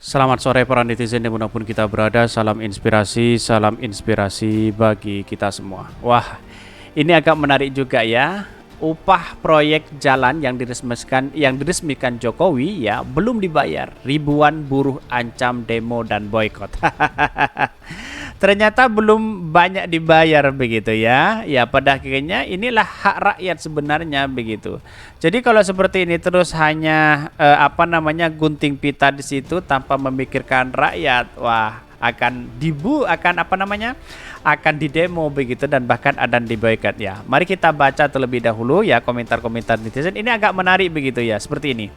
Selamat sore para netizen dimanapun kita berada, salam inspirasi bagi kita semua. Wah, ini agak menarik juga ya. Upah proyek jalan yang diresmikan Jokowi ya belum dibayar. Ribuan buruh ancam demo dan boykot. Ternyata belum banyak dibayar begitu ya. Ya pada akhirnya inilah hak rakyat sebenarnya begitu. Jadi kalau seperti ini terus hanya gunting pita di situ tanpa memikirkan rakyat, wah akan didemo begitu dan bahkan ada diboykot ya. Mari kita baca terlebih dahulu ya komentar-komentar netizen. Ini agak menarik begitu ya, seperti ini.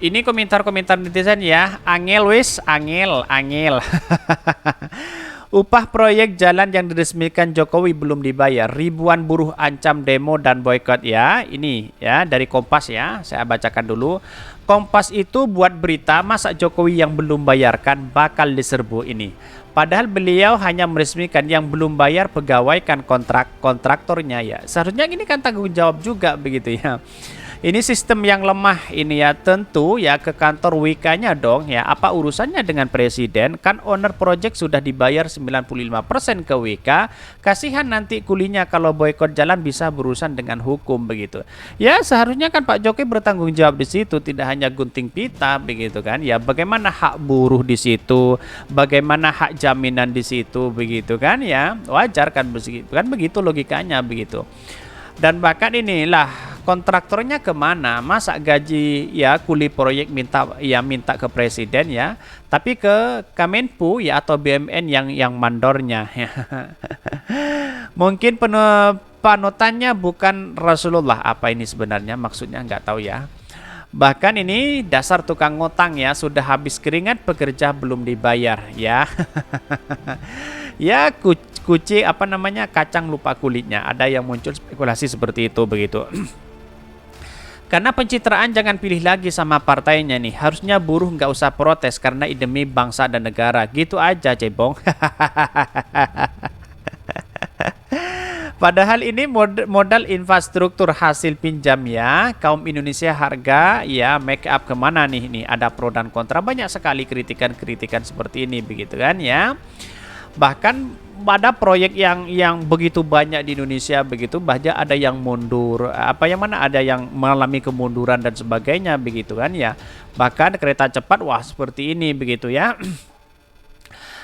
Ini komentar-komentar netizen ya. Angel. Upah proyek jalan yang diresmikan Jokowi belum dibayar. Ribuan buruh ancam demo dan boykot ya. Ini ya dari Kompas ya. Saya bacakan dulu. Kompas itu buat berita masa Jokowi yang belum bayarkan bakal diserbu ini. Padahal beliau hanya meresmikan yang belum bayar pegawai kan kontraktornya ya. Seharusnya ini kan tanggung jawab juga begitu ya. Ini sistem yang lemah ini ya, tentu ya ke kantor WK-nya dong ya. Apa urusannya dengan presiden? Kan owner project sudah dibayar 95% ke WK. Kasihan nanti kulinya kalau boykot jalan bisa berurusan dengan hukum begitu. Ya seharusnya kan Pak Jokowi bertanggung jawab di situ, tidak hanya gunting pita begitu kan. Ya bagaimana hak buruh di situ, bagaimana hak jaminan di situ begitu kan ya. Wajar kan begitu logikanya begitu. Dan bahkan inilah kontraktornya kemana? Masa gaji ya kuli proyek minta ke presiden ya, tapi ke Kemenpu ya atau BUMN yang mandornya. Mungkin panutannya bukan Rasulullah. Apa ini sebenarnya maksudnya nggak tahu ya. Bahkan ini dasar tukang ngutang ya, sudah habis keringat pekerja belum dibayar ya. Ya kacang lupa kulitnya. Ada yang muncul spekulasi seperti itu begitu. Karena pencitraan jangan pilih lagi sama partainya nih. Harusnya buruh nggak usah protes karena demi bangsa dan negara. Gitu aja cebong. Padahal ini modal infrastruktur hasil pinjam ya. Kaum Indonesia harga ya make up kemana nih? Nih ada pro dan kontra, banyak sekali kritikan seperti ini begitu kan ya. Bahkan ada proyek yang begitu banyak di Indonesia begitu, bahkan ada yang mundur, ada yang mengalami kemunduran dan sebagainya begitu kan ya. Bahkan kereta cepat wah seperti ini begitu ya.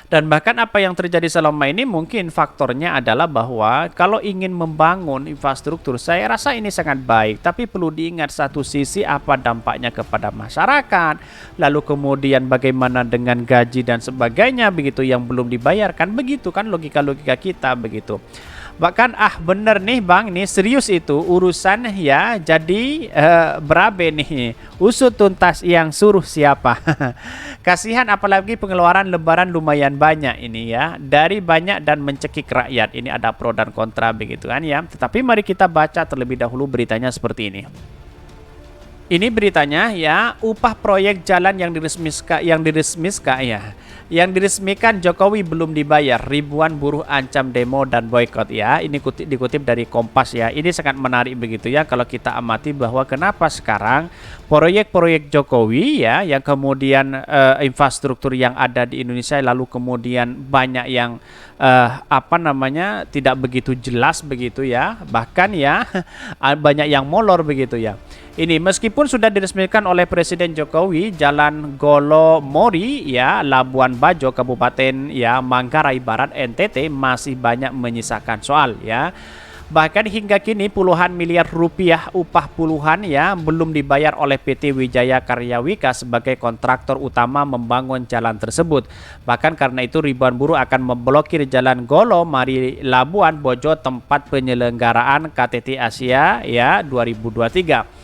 Dan bahkan apa yang terjadi selama ini mungkin faktornya adalah bahwa kalau ingin membangun infrastruktur, saya rasa ini sangat baik. Tapi perlu diingat satu sisi apa dampaknya kepada masyarakat. Lalu kemudian bagaimana dengan gaji dan sebagainya begitu yang belum dibayarkan. Begitu kan logika-logika kita begitu. Bahkan bener nih bang, nih serius itu urusan ya, jadi berabe nih, usut tuntas yang suruh siapa. Kasihan apalagi pengeluaran lebaran lumayan banyak ini ya, dari banyak dan mencekik rakyat. Ini ada pro dan kontra begitu kan ya. Tetapi mari kita baca terlebih dahulu beritanya seperti ini. Ini beritanya ya, upah proyek jalan yang diresmikan Jokowi belum dibayar, ribuan buruh ancam demo dan boykot ya. Ini dikutip dari Kompas ya. Ini sangat menarik begitu ya kalau kita amati bahwa kenapa sekarang proyek-proyek Jokowi ya yang kemudian infrastruktur yang ada di Indonesia lalu kemudian banyak yang tidak begitu jelas begitu ya. Bahkan ya banyak yang molor begitu ya. Ini meskipun sudah diresmikan oleh Presiden Jokowi, Jalan Golo Mori ya, Labuan Bajo, Kabupaten ya Manggarai Barat NTT masih banyak menyisakan soal ya. Bahkan hingga kini puluhan miliar rupiah upah puluhan ya belum dibayar oleh PT Wijaya Karya Wika sebagai kontraktor utama membangun jalan tersebut. Bahkan karena itu ribuan buruh akan memblokir Jalan Golo Mori Labuan Bajo tempat penyelenggaraan KTT Asia ya 2023.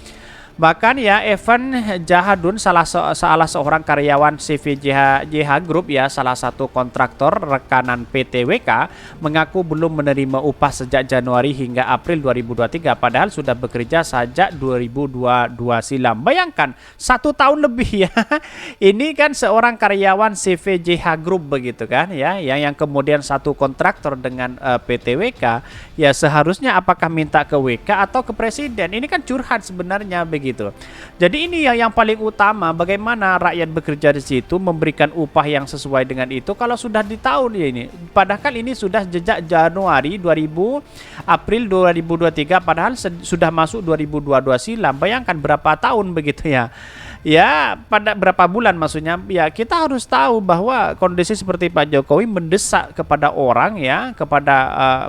Bahkan ya Evan Jahadun salah seorang karyawan CVJH Group ya, salah satu kontraktor rekanan PT WK mengaku belum menerima upah sejak Januari hingga April 2023 padahal sudah bekerja sejak 2022 silam. Bayangkan 1 tahun lebih ya. Ini kan seorang karyawan CVJH Group begitu kan ya, yang kemudian satu kontraktor dengan PT WK ya, seharusnya apakah minta ke WK atau ke presiden? Ini kan curhat sebenarnya begitu begitu. Jadi ini yang paling utama, bagaimana rakyat bekerja di situ memberikan upah yang sesuai dengan itu kalau sudah di tahun ini. Padahal ini sudah sejak Januari 2000 April 2023, padahal sudah masuk 2022 silam. Bayangkan berapa tahun begitu ya. Ya, pada berapa bulan maksudnya. Ya, kita harus tahu bahwa kondisi seperti Pak Jokowi mendesak kepada orang ya, kepada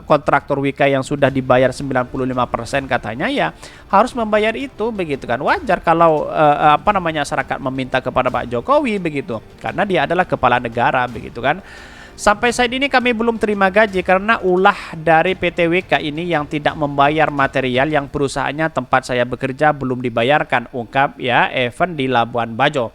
kontraktor WIKA yang sudah dibayar 95% katanya ya, harus membayar itu begitu kan. Wajar kalau masyarakat meminta kepada Pak Jokowi begitu. Karena dia adalah kepala negara begitu kan. Sampai saat ini kami belum terima gaji karena ulah dari PT WK ini yang tidak membayar material yang perusahaannya tempat saya bekerja belum dibayarkan, ungkap ya Evan di Labuan Bajo.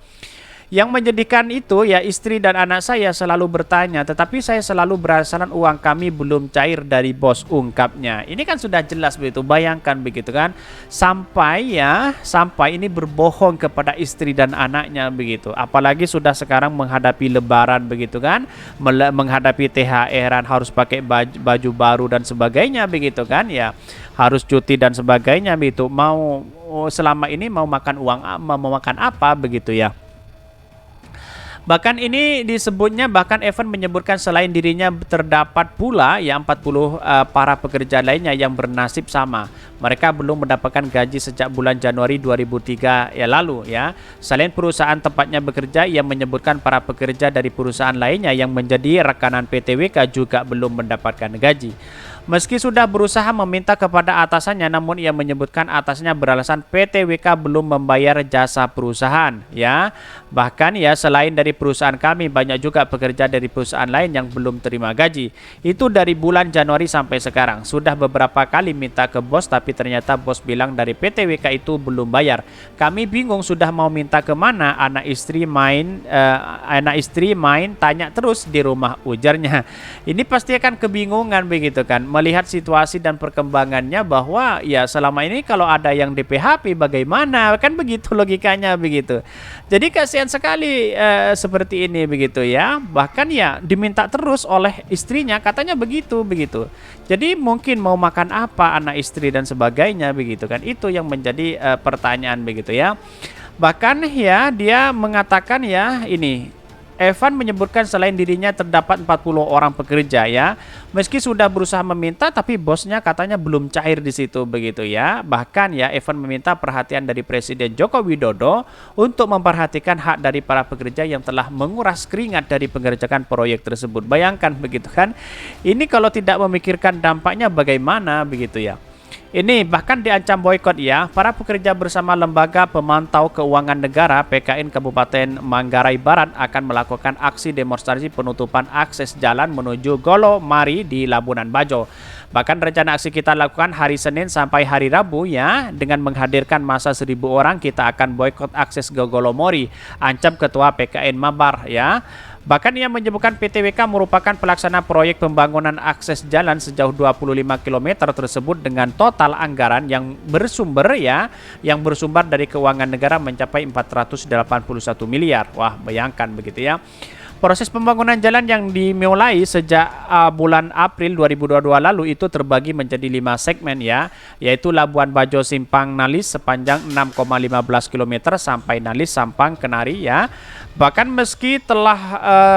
Yang menjadikan itu ya istri dan anak saya selalu bertanya, tetapi saya selalu beralasan uang kami belum cair dari bos, ungkapnya. Ini kan sudah jelas begitu, bayangkan begitu kan. Sampai ini berbohong kepada istri dan anaknya begitu. Apalagi sudah sekarang menghadapi lebaran begitu kan, menghadapi THR-an harus pakai baju baru dan sebagainya begitu kan ya. Harus cuti dan sebagainya begitu. Selama ini mau makan mau makan apa begitu ya. Bahkan ini disebutnya, bahkan Evan menyebutkan selain dirinya terdapat pula ya 40 para pekerja lainnya yang bernasib sama. Mereka belum mendapatkan gaji sejak bulan Januari 2003 ya lalu ya. Selain perusahaan tempatnya bekerja, ia menyebutkan para pekerja dari perusahaan lainnya yang menjadi rekanan PT WK juga belum mendapatkan gaji. Meski sudah berusaha meminta kepada atasannya, namun ia menyebutkan atasnya beralasan PT WK belum membayar jasa perusahaan ya. Bahkan ya selain dari perusahaan kami, banyak juga pekerja dari perusahaan lain yang belum terima gaji. Itu dari bulan Januari sampai sekarang. Sudah beberapa kali minta ke bos, tapi ternyata bos bilang dari PT WK itu belum bayar. Kami bingung sudah mau minta kemana, anak istri main tanya terus di rumah, ujarnya. Ini pasti akan kebingungan begitu kan, melihat situasi dan perkembangannya bahwa ya selama ini kalau ada yang di PHP bagaimana, kan begitu logikanya begitu. Jadi kasihan sekali seperti ini begitu ya. Bahkan ya diminta terus oleh istrinya, katanya begitu. Jadi mungkin mau makan apa anak istri dan sebagainya begitu kan. Itu yang menjadi pertanyaan begitu ya. Bahkan ya dia mengatakan ya ini, Evan menyebutkan selain dirinya terdapat 40 orang pekerja ya. Meski sudah berusaha meminta, tapi bosnya katanya belum cair di situ begitu ya. Bahkan ya Evan meminta perhatian dari Presiden Joko Widodo untuk memperhatikan hak dari para pekerja yang telah menguras keringat dari pengerjaan proyek tersebut. Bayangkan begitu kan. Ini kalau tidak memikirkan dampaknya bagaimana begitu ya. Ini bahkan diancam boikot ya. Para pekerja bersama Lembaga Pemantau Keuangan Negara PKN Kabupaten Manggarai Barat akan melakukan aksi demonstrasi penutupan akses jalan menuju Golomari di Labuan Bajo. Bahkan rencana aksi kita lakukan hari Senin sampai hari Rabu ya. Dengan menghadirkan massa 1.000 orang, kita akan boikot akses ke Golomori, ancam Ketua PKN Mabar ya. Bahkan ia menyebutkan PT WK merupakan pelaksana proyek pembangunan akses jalan sejauh 25 km tersebut dengan total anggaran yang bersumber dari keuangan negara mencapai 481 miliar. Wah, bayangkan begitu ya. Proses pembangunan jalan yang dimulai sejak bulan April 2022 lalu itu terbagi menjadi 5 segmen ya, yaitu Labuan Bajo Simpang Nalis sepanjang 6,15 km sampai Nalis Sampang Kenari ya. Bahkan meski telah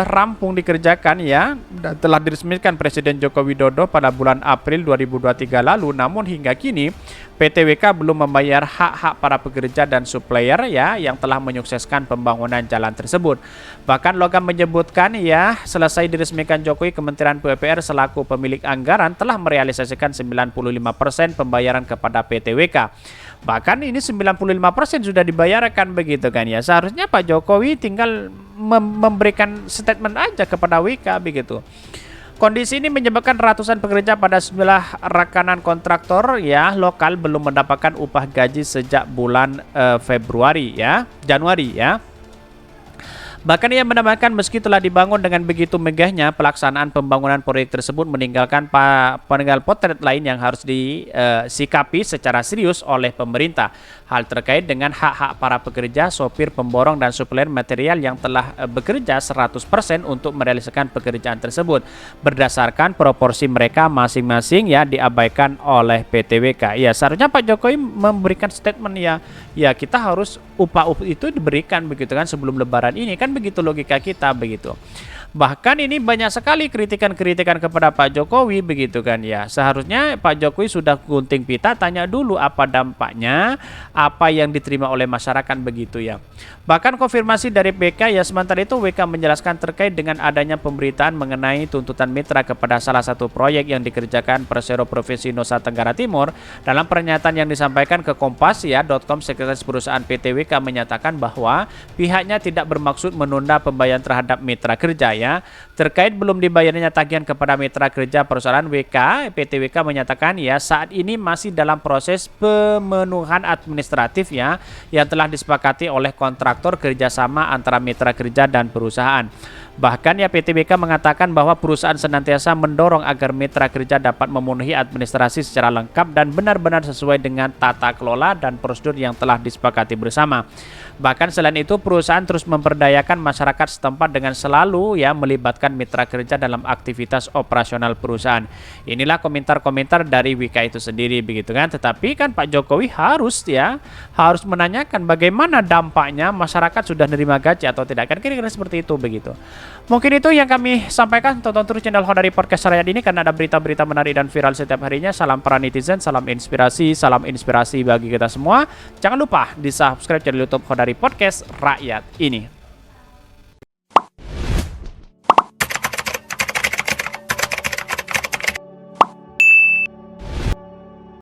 rampung dikerjakan ya, dan telah diresmikan Presiden Joko Widodo pada bulan April 2023 lalu, namun hingga kini PT WK belum membayar hak-hak para pekerja dan supplier ya yang telah menyukseskan pembangunan jalan tersebut. Bahkan Logam menyebutkan ya, selesai diresmikan Jokowi, Kementerian PUPR selaku pemilik anggaran telah merealisasikan 95% pembayaran kepada PT WK. Bahkan ini 95% sudah dibayarkan begitu kan ya. Seharusnya Pak Jokowi tinggal memberikan statement aja kepada WK begitu. Kondisi ini menyebabkan ratusan pekerja pada sejumlah rekanan kontraktor ya lokal belum mendapatkan upah gaji sejak bulan Januari ya. Bahkan ia menambahkan meski telah dibangun dengan begitu megahnya, pelaksanaan pembangunan proyek tersebut meninggalkan peninggal potret lain yang harus disikapi secara serius oleh pemerintah. Hal terkait dengan hak-hak para pekerja, sopir, pemborong, dan supplier material yang telah bekerja 100% untuk merealisasikan pekerjaan tersebut. Berdasarkan proporsi mereka masing-masing ya diabaikan oleh PTWK. Ya, seharusnya Pak Jokowi memberikan statement ya kita harus upah itu diberikan begitu kan sebelum lebaran ini kan begitu logika kita begitu. Bahkan ini banyak sekali kritikan-kritikan kepada Pak Jokowi begitu kan ya. Seharusnya Pak Jokowi sudah gunting pita tanya dulu apa dampaknya, apa yang diterima oleh masyarakat begitu ya. Bahkan konfirmasi dari BK ya sementara itu WK menjelaskan terkait dengan adanya pemberitaan mengenai tuntutan mitra kepada salah satu proyek yang dikerjakan Persero Provinsi Nusa Tenggara Timur. Dalam pernyataan yang disampaikan ke Kompas ya.com, sekretaris perusahaan PTWK menyatakan bahwa pihaknya tidak bermaksud menunda pembayaran terhadap mitra kerja ya. Terkait belum dibayarnya tagihan kepada mitra kerja perusahaan PTWK menyatakan ya saat ini masih dalam proses pemenuhan administratif ya yang telah disepakati oleh kontraktor kerjasama antara mitra kerja dan perusahaan. Bahkan ya PTBK mengatakan bahwa perusahaan senantiasa mendorong agar mitra kerja dapat memenuhi administrasi secara lengkap dan benar-benar sesuai dengan tata kelola dan prosedur yang telah disepakati bersama. Bahkan selain itu perusahaan terus memberdayakan masyarakat setempat dengan selalu ya melibatkan mitra kerja dalam aktivitas operasional perusahaan. Inilah komentar-komentar dari WK itu sendiri begitu kan. Tetapi kan Pak Jokowi harus menanyakan bagaimana dampaknya masyarakat sudah menerima gaji atau tidak kan kira-kira seperti itu begitu. Mungkin itu yang kami sampaikan. Tonton terus channel Hodari Podcast Rakyat ini karena ada berita-berita menarik dan viral setiap harinya. Salam para netizen, salam inspirasi bagi kita semua. Jangan lupa di subscribe channel YouTube Hodari Podcast Rakyat ini.